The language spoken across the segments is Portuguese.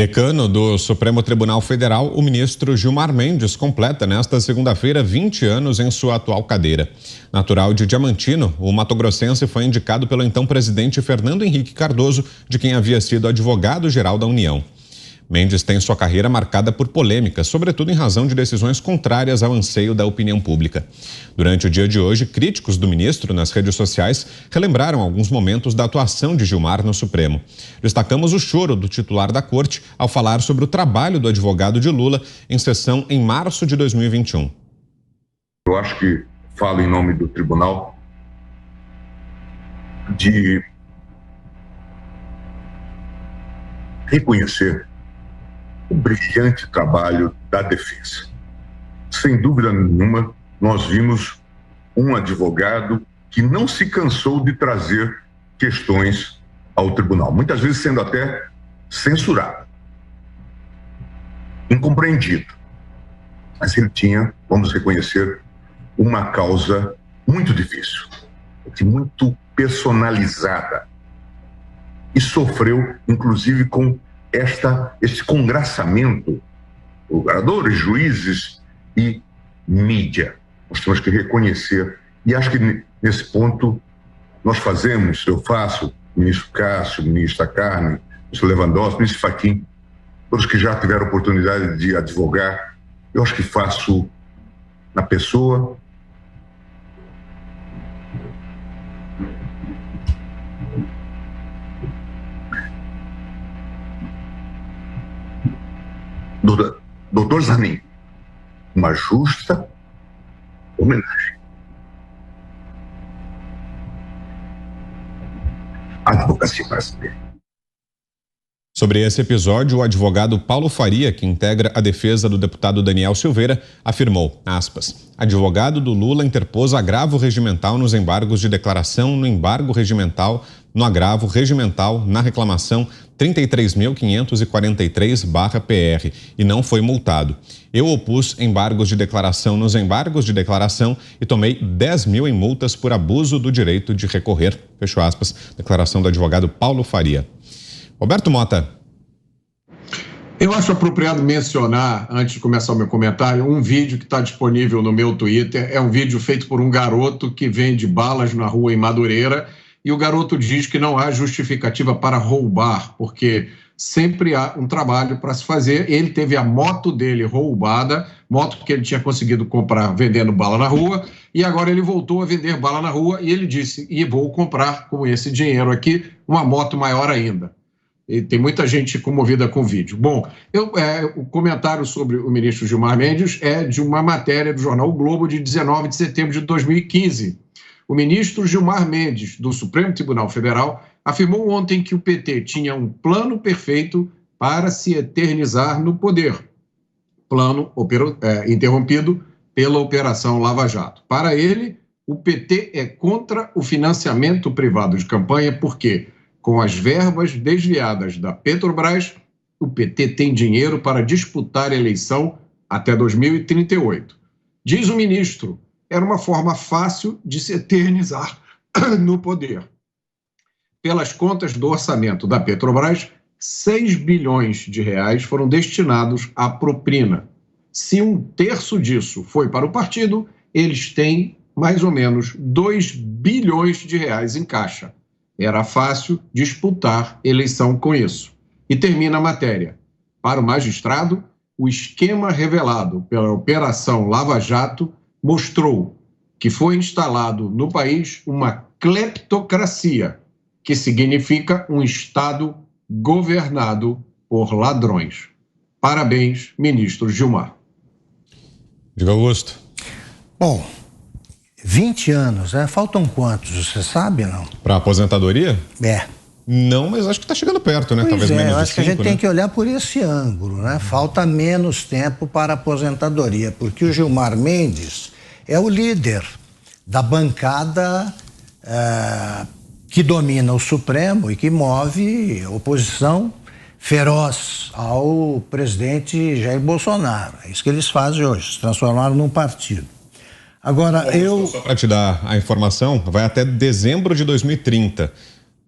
Decano do Supremo Tribunal Federal, o ministro Gilmar Mendes completa nesta segunda-feira 20 anos em sua atual cadeira. Natural de Diamantino, o matogrossense foi indicado pelo então presidente Fernando Henrique Cardoso, de quem havia sido advogado-geral da União. Mendes tem sua carreira marcada por polêmicas, sobretudo em razão de decisões contrárias ao anseio da opinião pública. Durante o dia de hoje, críticos do ministro nas redes sociais relembraram alguns momentos da atuação de Gilmar no Supremo. Destacamos o choro do titular da corte ao falar sobre o trabalho do advogado de Lula em sessão em março de 2021. Eu acho que falo em nome do tribunal de reconhecer o brilhante trabalho da defesa. Sem dúvida nenhuma, nós vimos um advogado que não se cansou de trazer questões ao tribunal, muitas vezes sendo até censurado, incompreendido. Mas ele tinha, vamos reconhecer, uma causa muito difícil, muito personalizada, e sofreu, inclusive, com este congraçamento, procuradores, juízes e mídia. Nós temos que reconhecer, e acho que nesse ponto nós fazemos, eu faço, o ministro Cássio, o ministro Carmen, o ministro Lewandowski, o ministro Fachin, todos que já tiveram oportunidade de advogar, eu acho que faço na pessoa do Dr. Zanin uma justa homenagem à advocacia brasileira. Sobre esse episódio, o advogado Paulo Faria, que integra a defesa do deputado Daniel Silveira, afirmou, aspas, advogado do Lula interpôs agravo regimental nos embargos de declaração, no embargo regimental, no agravo regimental, na reclamação 33.543/PR e não foi multado. Eu opus embargos de declaração nos embargos de declaração e tomei 10 mil em multas por abuso do direito de recorrer. Fecho aspas, declaração do advogado Paulo Faria. Roberto Mota. Eu acho apropriado mencionar, antes de começar o meu comentário, um vídeo que está disponível no meu Twitter. É um vídeo feito por um garoto que vende balas na rua em Madureira e o garoto diz que não há justificativa para roubar, porque sempre há um trabalho para se fazer. Ele teve a moto dele roubada, moto que ele tinha conseguido comprar vendendo bala na rua, e agora ele voltou a vender bala na rua e ele disse, e vou comprar com esse dinheiro aqui uma moto maior ainda. E tem muita gente comovida com o vídeo. Bom, o comentário sobre o ministro Gilmar Mendes é de uma matéria do jornal O Globo de 19 de setembro de 2015. O ministro Gilmar Mendes, do Supremo Tribunal Federal, afirmou ontem que o PT tinha um plano perfeito para se eternizar no poder. Plano interrompido pela Operação Lava Jato. Para ele, o PT é contra o financiamento privado de campanha porque, com as verbas desviadas da Petrobras, o PT tem dinheiro para disputar a eleição até 2038. Diz o ministro, era uma forma fácil de se eternizar no poder. Pelas contas do orçamento da Petrobras, 6 bilhões de reais foram destinados à propina. Se 1/3 disso foi para o partido, eles têm mais ou menos 2 bilhões de reais em caixa. Era fácil disputar eleição com isso. E termina a matéria. Para o magistrado, o esquema revelado pela Operação Lava Jato mostrou que foi instalado no país uma cleptocracia, que significa um Estado governado por ladrões. Parabéns, ministro Gilmar. Diga, Augusto. Bom, 20 anos, né? Faltam quantos, você sabe, não? Para aposentadoria? É. Não, mas acho que está chegando perto, né? Pois talvez menos eu de acho que a 5, gente tem que olhar por esse ângulo, né? Falta menos tempo para a aposentadoria, porque o Gilmar Mendes é o líder da bancada que domina o Supremo e que move oposição feroz ao presidente Jair Bolsonaro. É isso que eles fazem hoje, se transformaram num partido. Agora, Só para te dar a informação, vai até dezembro de 2030.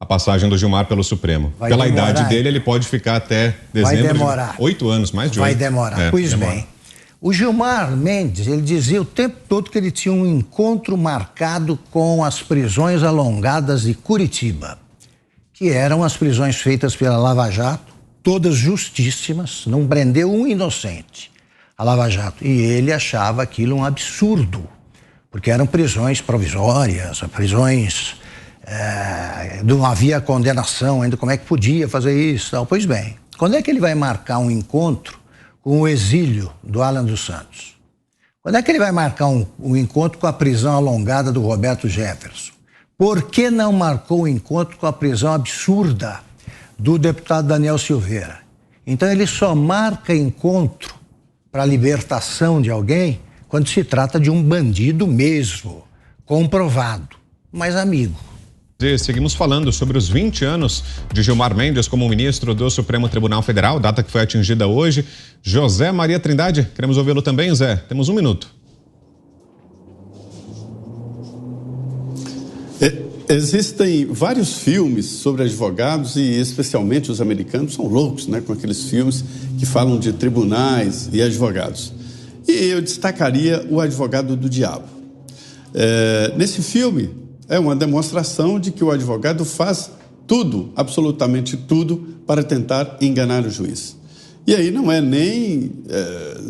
a passagem do Gilmar pelo Supremo. Pela idade dele, ele pode ficar até dezembro. Vai demorar. 8 anos, mais de 8. Vai demorar. Pois bem, o Gilmar Mendes, ele dizia o tempo todo que ele tinha um encontro marcado com as prisões alongadas de Curitiba, que eram as prisões feitas pela Lava Jato, todas justíssimas, não prendeu um inocente, a Lava Jato. E ele achava aquilo um absurdo, porque eram prisões provisórias, prisões... não havia condenação ainda, como é que podia fazer isso, tal. Pois bem, quando é que ele vai marcar um encontro com o exílio do Alan dos Santos? Quando é que ele vai marcar um encontro com a prisão alongada do Roberto Jefferson? Por que não marcou o encontro com a prisão absurda do deputado Daniel Silveira? Então ele só marca encontro para a libertação de alguém quando se trata de um bandido mesmo, comprovado, mas amigo. E seguimos falando sobre os 20 anos de Gilmar Mendes como ministro do Supremo Tribunal Federal, data que foi atingida hoje. José Maria Trindade, queremos ouvi-lo também, Zé. Temos 1 minuto. Existem vários filmes sobre advogados e especialmente os americanos são loucos, né, com aqueles filmes que falam de tribunais e advogados. E eu destacaria O Advogado do Diabo. Nesse filme é uma demonstração de que o advogado faz tudo, absolutamente tudo, para tentar enganar o juiz. E aí não é nem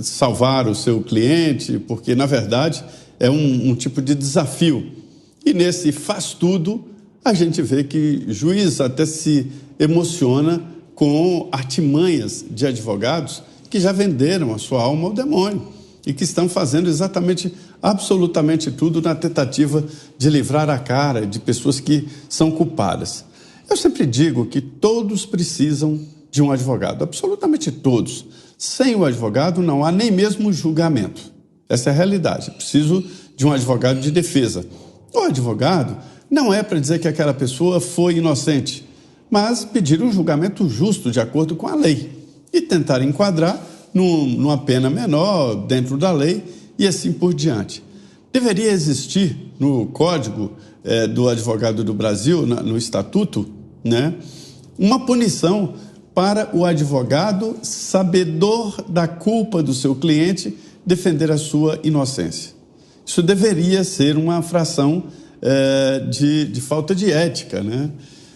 salvar o seu cliente, porque na verdade é um tipo de desafio. E nesse faz tudo, a gente vê que o juiz até se emociona com artimanhas de advogados que já venderam a sua alma ao demônio e que estão fazendo exatamente, absolutamente tudo na tentativa de livrar a cara de pessoas que são culpadas. Eu sempre digo que todos precisam de um advogado, absolutamente todos. Sem o advogado não há nem mesmo julgamento. Essa é a realidade. Preciso de um advogado de defesa. O advogado não é para dizer que aquela pessoa foi inocente, mas pedir um julgamento justo de acordo com a lei e tentar enquadrar numa pena menor dentro da lei e assim por diante. Deveria existir no Código do Advogado do Brasil, no Estatuto, né, uma punição para o advogado sabedor da culpa do seu cliente defender a sua inocência. Isso deveria ser uma fração de falta de ética, né?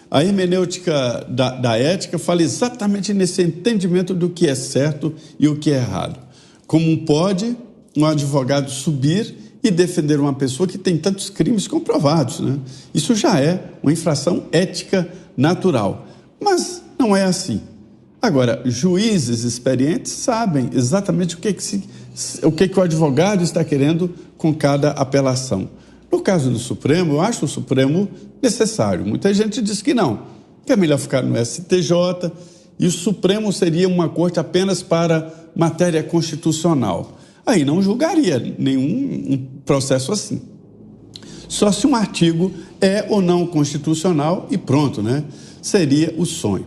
A hermenêutica da ética fala exatamente nesse entendimento do que é certo e o que é errado. Como pode um advogado subir e defender uma pessoa que tem tantos crimes comprovados, né? Isso já é uma infração ética natural, mas não é assim. Agora, juízes experientes sabem exatamente o que o advogado está querendo com cada apelação. No caso do Supremo, eu acho o Supremo necessário. Muita gente diz que não, que é melhor ficar no STJ e o Supremo seria uma corte apenas para matéria constitucional. Aí não julgaria nenhum processo assim. Só se um artigo é ou não constitucional e pronto, né? Seria o sonho.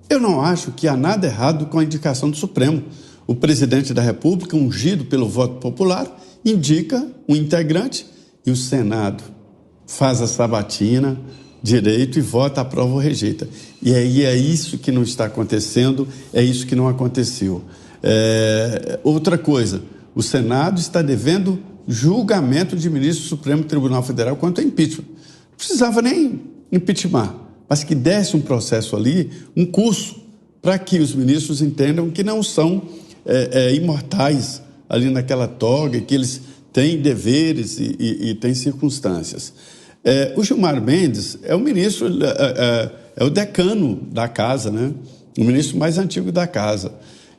Eu não acho que há nada errado com a indicação do Supremo. O presidente da República, ungido pelo voto popular, indica um integrante e o Senado faz a sabatina, direito, e vota, aprova ou rejeita. E aí é isso que não está acontecendo, é isso que não aconteceu. Outra coisa, o Senado está devendo julgamento de ministro do Supremo Tribunal Federal quanto a impeachment. Não precisava nem impeachment, mas que desse um processo ali, um curso, para que os ministros entendam que não são imortais ali naquela toga, que eles têm deveres e têm circunstâncias. O Gilmar Mendes é o ministro, é o decano da casa, né? O ministro mais antigo da casa.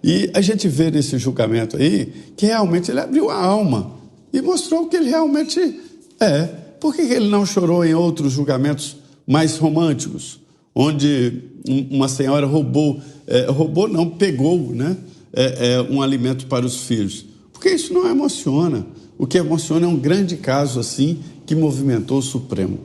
E a gente vê nesse julgamento aí que realmente ele abriu a alma e mostrou que ele realmente é. Por que ele não chorou em outros julgamentos mais românticos, onde uma senhora pegou, né, um alimento para os filhos? Porque isso não emociona. O que emociona é um grande caso assim que movimentou o Supremo.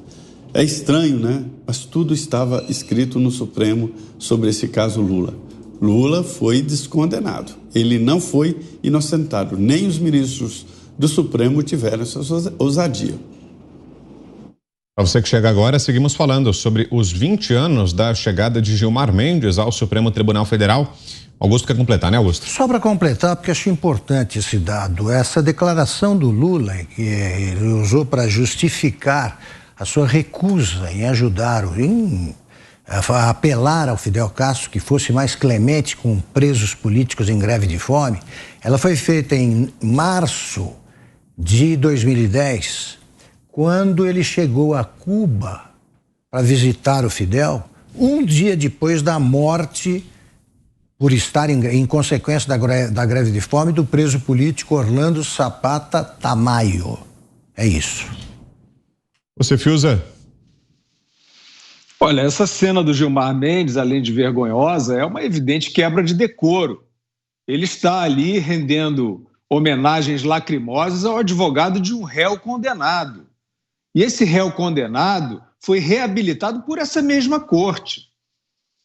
É estranho, né? Mas tudo estava escrito no Supremo sobre esse caso Lula. Lula foi descondenado. Ele não foi inocentado. Nem os ministros do Supremo tiveram essa ousadia. Para você que chega agora, seguimos falando sobre os 20 anos da chegada de Gilmar Mendes ao Supremo Tribunal Federal. Augusto quer completar, né, Augusto? Só para completar, porque acho importante esse dado, essa declaração do Lula, que ele usou para justificar a sua recusa em ajudar, a apelar ao Fidel Castro que fosse mais clemente com presos políticos em greve de fome, ela foi feita em março de 2010, quando ele chegou a Cuba para visitar o Fidel, um dia depois da morte, por estar em consequência da greve de fome, do preso político Orlando Zapata Tamayo. É isso. Você, Fiuza? Olha, essa cena do Gilmar Mendes, além de vergonhosa, é uma evidente quebra de decoro. Ele está ali rendendo homenagens lacrimosas ao advogado de um réu condenado. E esse réu condenado foi reabilitado por essa mesma corte.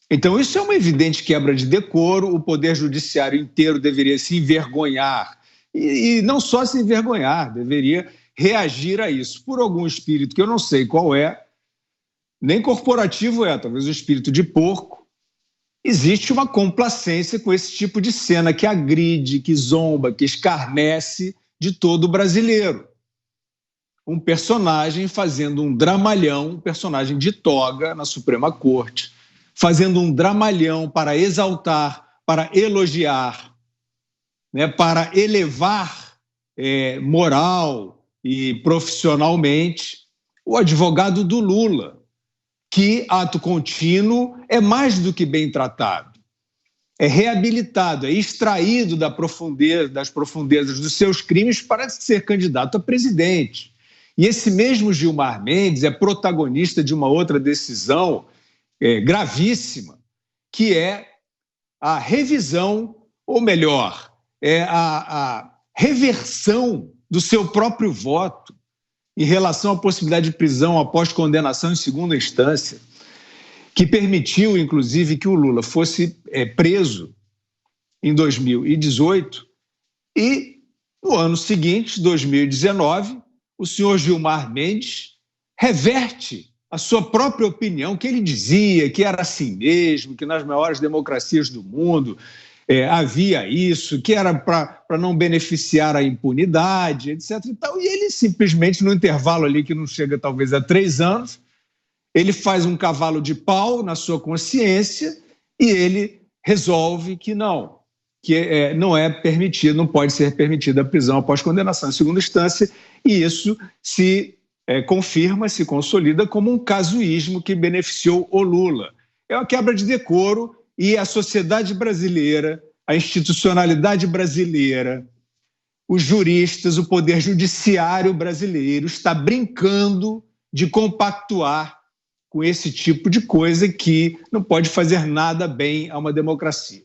Então, isso é uma evidente quebra de decoro. O Poder Judiciário inteiro deveria se envergonhar. E não só se envergonhar, deveria reagir a isso por algum espírito que eu não sei qual é, nem corporativo é, talvez o espírito de porco. Existe uma complacência com esse tipo de cena que agride, que zomba, que escarnece de todo brasileiro. Um personagem fazendo um dramalhão, um personagem de toga na Suprema Corte, fazendo um dramalhão para exaltar, para elogiar, né, para elevar moral e profissionalmente o advogado do Lula, que, ato contínuo, é mais do que bem tratado, é reabilitado, é extraído das profundezas dos seus crimes para ser candidato a presidente. E esse mesmo Gilmar Mendes é protagonista de uma outra decisão gravíssima, que é a revisão, ou melhor, a reversão do seu próprio voto em relação à possibilidade de prisão após condenação em segunda instância, que permitiu, inclusive, que o Lula fosse preso em 2018 e, no ano seguinte, 2019, o senhor Gilmar Mendes reverte a sua própria opinião, que ele dizia que era assim mesmo, que nas maiores democracias do mundo havia isso, que era para não beneficiar a impunidade, etc. E ele simplesmente, no intervalo ali, que não chega talvez a 3 anos, ele faz um cavalo de pau na sua consciência e ele resolve que não é permitido, não pode ser permitida a prisão após condenação em segunda instância, e isso se confirma, se consolida como um casuísmo que beneficiou o Lula. É uma quebra de decoro e a sociedade brasileira, a institucionalidade brasileira, os juristas, o poder judiciário brasileiro está brincando de compactuar com esse tipo de coisa que não pode fazer nada bem a uma democracia.